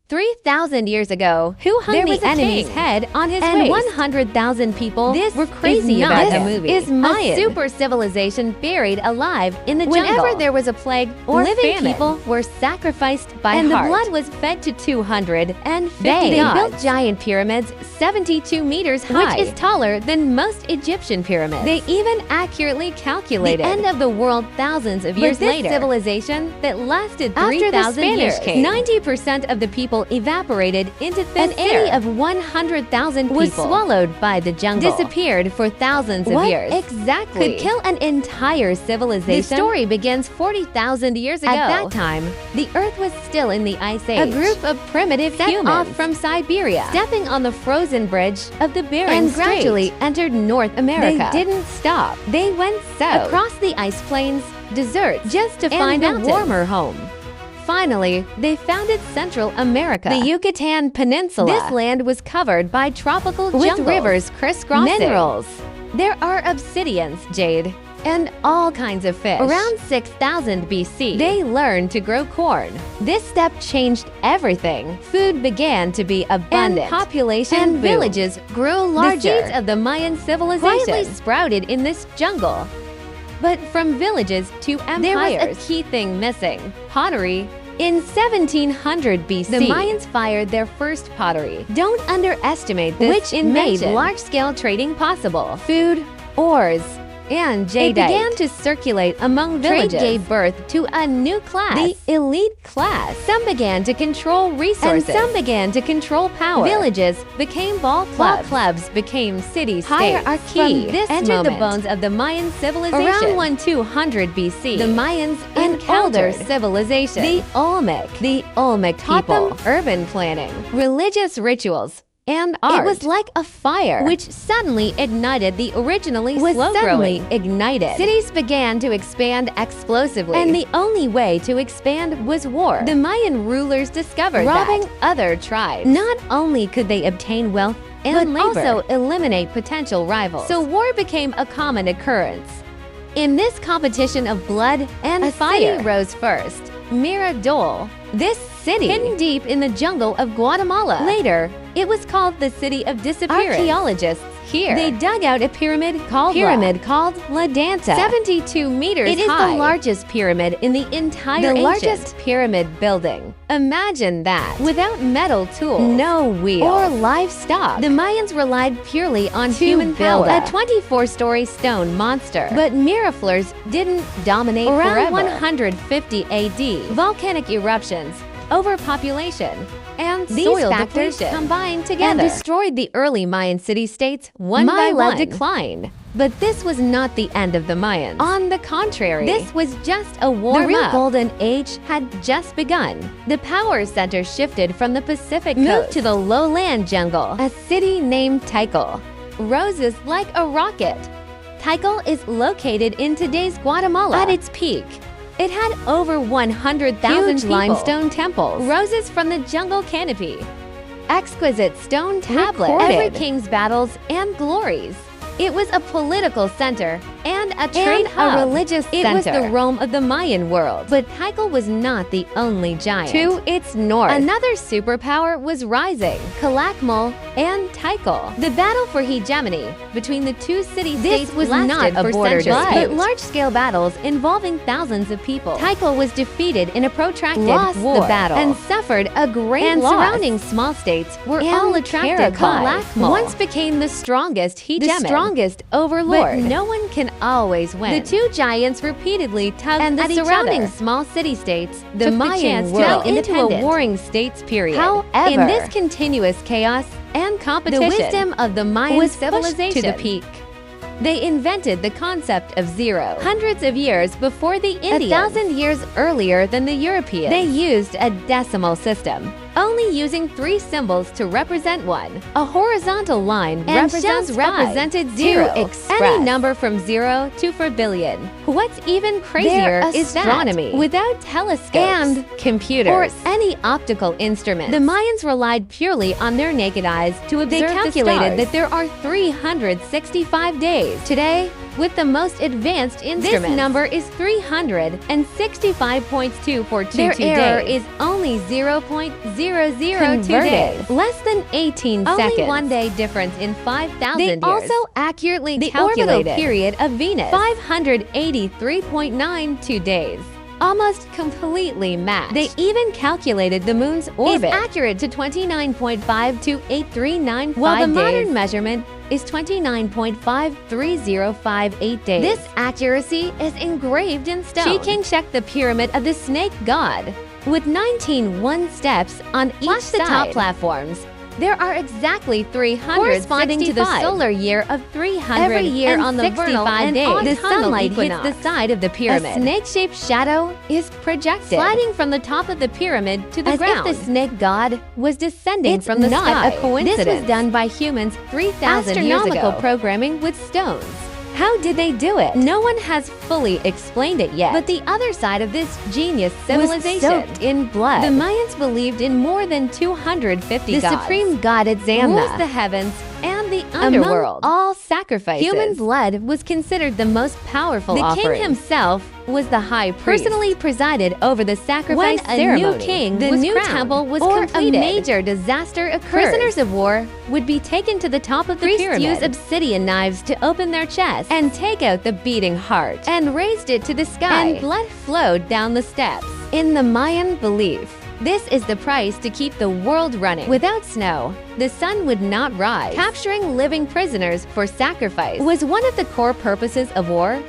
3,000 years ago, Who hung there the was a enemy's king head on his and waist? 100,000 people were crazy not about a him. movie. Is Mayan. a super civilization buried alive in the Whenever jungle. there was a plague or living famine, people were sacrificed by and heart. the blood was fed to 250 They gods. built giant pyramids 72 meters high, which is taller than most Egyptian pyramids. They even accurately calculated the end of the world thousands of years this later. civilization that lasted After the 3,000 Spanish years. came, 90% of the people evaporated into thin An air. area of 100,000 was people swallowed by the jungle, disappeared for thousands of What years. exactly Could kill an entire civilization? The story begins 40,000 years ago. At that time, the Earth was still in the Ice Age. A group of primitive humans off from Siberia, stepping on the frozen bridge of the Bering and Strait, gradually entered North America. They didn't stop. They went south across the ice plains, deserts, just to and find mountains. a warmer home. Finally, they founded Central America, the Yucatan Peninsula. This land was covered by tropical With jungles, rivers crisscrossing, minerals. There are obsidians, jade, and all kinds of fish. Around 6,000 BC, they learned to grow corn. This step changed everything. Food began to be abundant, and population and and villages grew larger. The seeds of the Mayan civilization quietly sprouted in this jungle. But from villages to empires, there was a key thing missing: pottery. In 1700 BC, the Mayans fired their first pottery. Don't underestimate this, Which made invention. large-scale trading possible. Food, ores, and jadeite. It began to circulate among Trade villages. Gave birth to a new class, The elite class. Some began to control resources, and some began to control power. Villages became ball clubs. Ball clubs became city-states. Hierarchy From this entered moment. the bones of the Mayan civilization. Around 1200 BC, the Mayans encountered older civilization. The Olmec taught people. them urban planning, religious rituals, and art. It was like a fire, which suddenly ignited the originally slow-growing. Cities began to expand explosively, and the only way to expand was war. The Mayan rulers discovered robbing other tribes. Not only could they obtain wealth and but labor, also eliminate potential rivals. So war became a common occurrence. In this competition of blood and A fire city rose first, Miradol. This city, hidden deep in the jungle of Guatemala. Later, it was called the City of Disappearance. Archaeologists here, they dug out a pyramid called La Danza, 72 meters high. It is the largest pyramid in the entire largest pyramid building. Imagine that. Without metal tools, no wheels, or livestock. The Mayans relied purely on human build power. it. A 24-story stone monster. But Miraflores didn't dominate around forever. 150 AD. Volcanic eruptions, overpopulation, and soil depletion combined together and destroyed the early Mayan city-states one by one. Decline. But this was not the end of the Mayans. On the contrary, this was just a warm-up. The real golden age had just begun. The power center shifted from the Pacific coast to the lowland jungle. A city named Tikal roses like a rocket. Tikal is located in today's Guatemala. At its peak, it had over 100,000 Huge limestone temples, roses from the jungle canopy, exquisite stone tablets, Recorded. every king's battles and glories. It was a political center and a trade hub. A religious center. It was the Rome of the Mayan world. But Tikal was not the only giant. To its north, another superpower was rising: Calakmul and Tikal. The battle for hegemony between the two city-states was not a border dispute, but large-scale battles involving thousands of people. Tikal was defeated in a protracted war, the battle, and suffered a great loss. Surrounding small states were all attracted by Calakmul. Once became the strongest strongest overlord. But no one can always win. The two giants repeatedly tugged and at surrounding each other. Small city-states, the Mayan world into a warring states period. However, in this continuous chaos and competition, the wisdom of the Mayan civilization to the peak. They invented the concept of zero hundreds of years before the Indians. 1,000 years earlier than the Europeans. They used a decimal system, only using 3 symbols to represent one. A horizontal line represented zero. Any number from 0 to 4 billion. What's even crazier is astronomy. Without telescopes and computers or any optical instruments, the Mayans relied purely on their naked eyes to observe. They calculated that there are 365 days. Today, with the most advanced instruments. This number is 365.242 Their error days. is only 0.002 Converted. days. Less than 18 Only seconds. 1 day difference in 5,000 They years. also accurately The calculated orbital period of Venus, 583.92 days. Almost completely matched. They even calculated the moon's orbit, is accurate to 29.528395 while the days. modern measurement is 29.53058 days. This accuracy is engraved in stone. She can check the pyramid of the snake god with 19 one-steps on each Plus side. the top platforms. There are exactly 365 corresponding to the solar year of 365 Every year on the vernal and days. autumnal The sunlight equinox. hits the side of the pyramid. A snake-shaped shadow is projected, sliding from the top of the pyramid to the as ground. if the snake god was descending It's from the not sky. a coincidence. This was done by humans 3,000 years Astronomical ago. programming with stones. How did they do it? No one has fully explained it yet. But the other side of this genius was civilization soaked in blood. The Mayans believed in more than 250 The gods. supreme god Azamna rules the heavens and the underworld. Among all sacrifices, Human blood was considered the most powerful the offering. king himself was the high priest. personally presided over the sacrifice When a ceremony. new king the was new crowned temple was or completed. a major disaster occurred. Prisoners of war would be taken to the top of the Priests pyramid used obsidian knives to open their chests and take out the beating heart, and raised it to the sky. and blood flowed down the steps. In the Mayan belief, this is the price to keep the world running. Without snow, the sun would not rise. Capturing living prisoners for sacrifice Was one of the core purposes of war?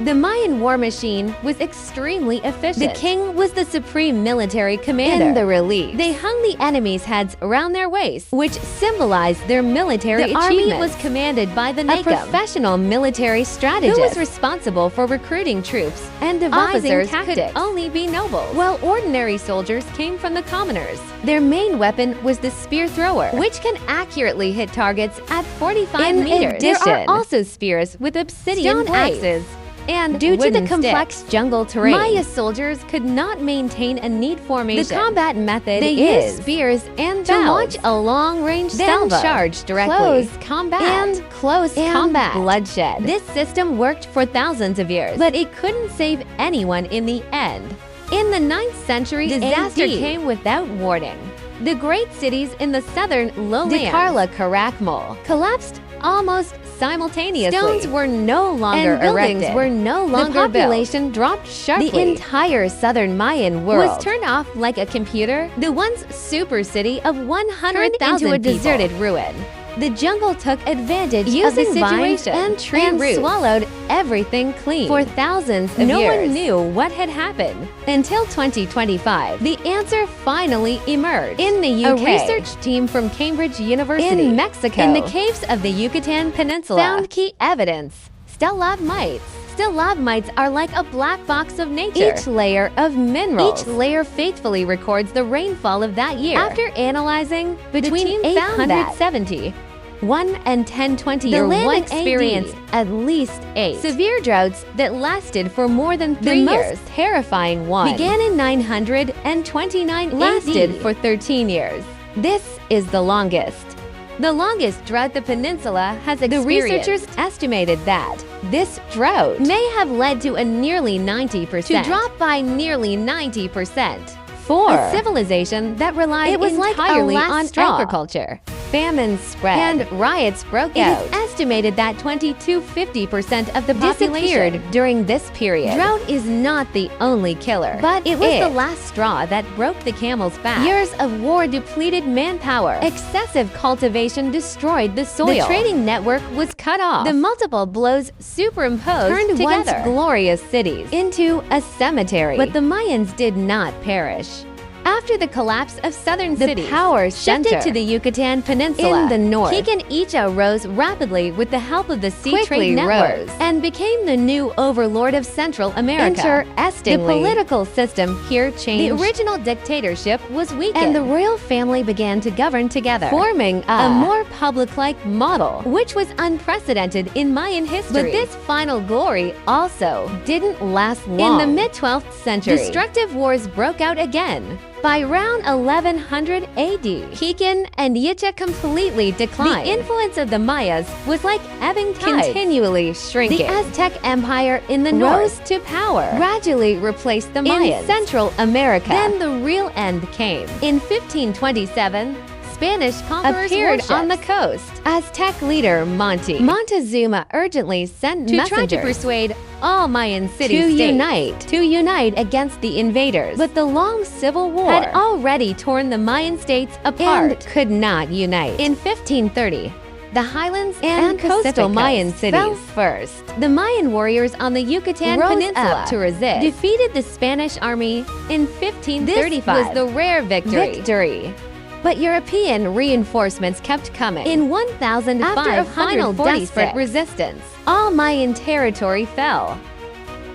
The Mayan war machine was extremely efficient. The king was the supreme military commander. In the relief, They hung the enemy's heads around their waists, which symbolized their military the army achievements. was commanded by the a Nakam, professional military strategist who was responsible for recruiting troops and devising Officers tactics. could only be nobles, While ordinary soldiers came from the commoners. Their main weapon was the spear thrower, which can accurately hit targets at 45 in meters. addition, There are also spears with obsidian stone blades. axes, and Due to the wooden complex sticks. jungle terrain, Maya soldiers could not maintain a neat formation. the combat method They is used spears and to bows, launch a long-range then salvo, charge directly, close combat, and close and combat. bloodshed. This system worked for thousands of years, but it couldn't save anyone in the end. in the 9th century, Disaster AD, came without warning. the great cities in the southern lowlands, Dekarla Karakmol collapsed almost simultaneously. Stones were no longer and buildings erected. were no longer the built. population dropped sharply. The entire southern Mayan world was turned off like a computer. the once super city of Turned 100,000 into a people. deserted ruin. The jungle took advantage of the Using vines situation and tree roots. swallowed everything clean for thousands of No years. one knew what had happened. Until 2025, the answer finally emerged. In the UK, a research team from Cambridge University in Mexico, in the caves of the Yucatan Peninsula, found key evidence. Stalagmites. Stalagmites are like a black box of nature. each layer of minerals. Each layer faithfully records the rainfall of that year. After analyzing between team found that 870, 1 and 1020 The year land one in experienced at least 8 severe droughts that lasted for more than 3 the years. most terrifying one Began in 929, lasted AD. for 13 years. This is the longest. The longest drought the peninsula has The experienced. researchers estimated that this drought may have led to a nearly 90% To drop by nearly 90%. for A civilization that relied It was like a entirely last on straw. agriculture. famine spread And riots broke It is out. Estimated that 20 to 50% of the disappeared population. during this period. Drought is not the only killer, But it was it- the last straw that broke the camel's back. Years of war depleted manpower. Excessive cultivation destroyed the soil. The trading network was cut off. The multiple blows superimposed turned once together glorious cities into a cemetery. But the Mayans did not perish. After the collapse of southern The cities, power shifted center to the Yucatan Peninsula. in the north. Chichen Itza rose rapidly with the help of the sea Quickly trade network rose. and became the new overlord of Central America. The Interestingly, political system here changed. the original dictatorship was weakened, and the royal family began to govern together, forming a more public-like model, which was unprecedented in Mayan history. But this final glory also didn't last long. in the mid-12th century. Destructive wars broke out again. By around 1100 AD, Kikan and Yicha completely declined. The influence of the Mayas was like ebbing tides, continually shrinking. The Aztec Empire in the north rose to power, gradually replaced the Mayas in Central America. Then the real end came. In 1527, Spanish conquerors appeared on the coast. Aztec leader Montezuma urgently sent messengers to try to persuade all Mayan city-states to unite against the invaders. But the long civil war had already torn the Mayan states apart and could not unite. In 1530, the highlands and coastal Mayan cities fell first. The Mayan warriors on the Yucatan Peninsula to resist, defeated the Spanish army in 1535. This was the rare victory. But European reinforcements kept coming. In 1540, after a final desperate resistance, all Mayan territory fell.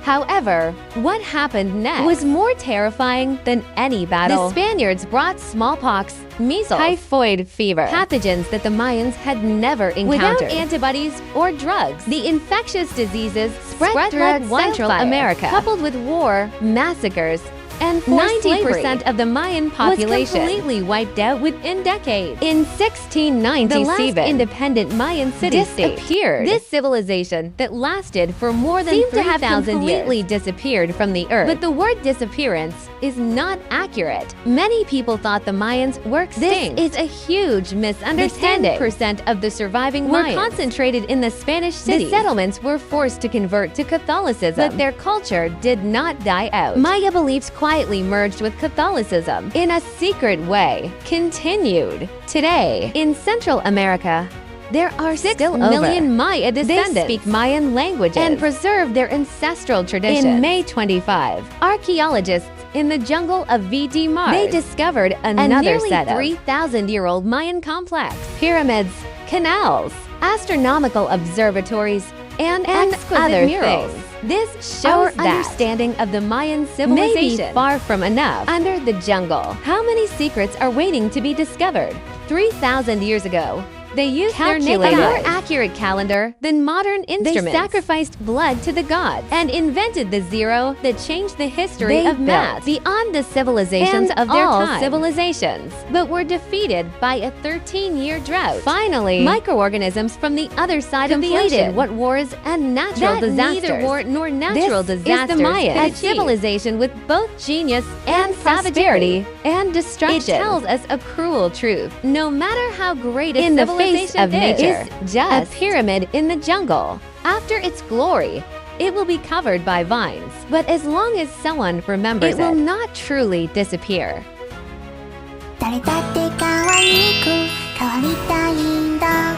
However, what happened next was more terrifying than any battle. The Spaniards brought smallpox, measles, typhoid fever, pathogens that the Mayans had never encountered. Without antibodies or drugs, the infectious diseases spread throughout Central America, coupled with war, massacres, and 90% of the Mayan population was completely wiped out within decades. In 1697, the last independent Mayan city-state disappeared. This civilization that lasted for more than 3,000 years completely disappeared from the earth. But the word disappearance is not accurate. Many people thought the Mayans were extinct. This is a huge misunderstanding. 10% of the surviving Mayans were concentrated in the Spanish cities. The settlements were forced to convert to Catholicism, but their culture did not die out. Maya beliefs quietly merged with Catholicism in a secret way. Continued. Today, in Central America, there are 6 million Maya descendants. They speak Mayan languages and preserve their ancestral traditions. In May 25, archaeologists in the jungle of VD Mars, they discovered another set of 3,000-year-old Mayan complex. Pyramids, canals, astronomical observatories, and exquisite murals. This shows that understanding of the Mayan civilization may be far from enough. Under the jungle, how many secrets are waiting to be discovered? 3,000 years ago, they used a more accurate calendar than modern instruments. They sacrificed blood to the gods and invented the zero that changed the history of math beyond the civilizations of their time. But were defeated by a 13-year drought. Finally, microorganisms from the other side completed what wars and natural disasters. Neither war nor natural disasters. Is the Mayans, a civilization with both genius and prosperity and destruction. It tells us a cruel truth. No matter how great a civilization of nature is just a pyramid in the jungle. After its glory, it will be covered by vines. But as long as someone remembers it will not truly disappear. 誰だって可愛く変わりたいんだ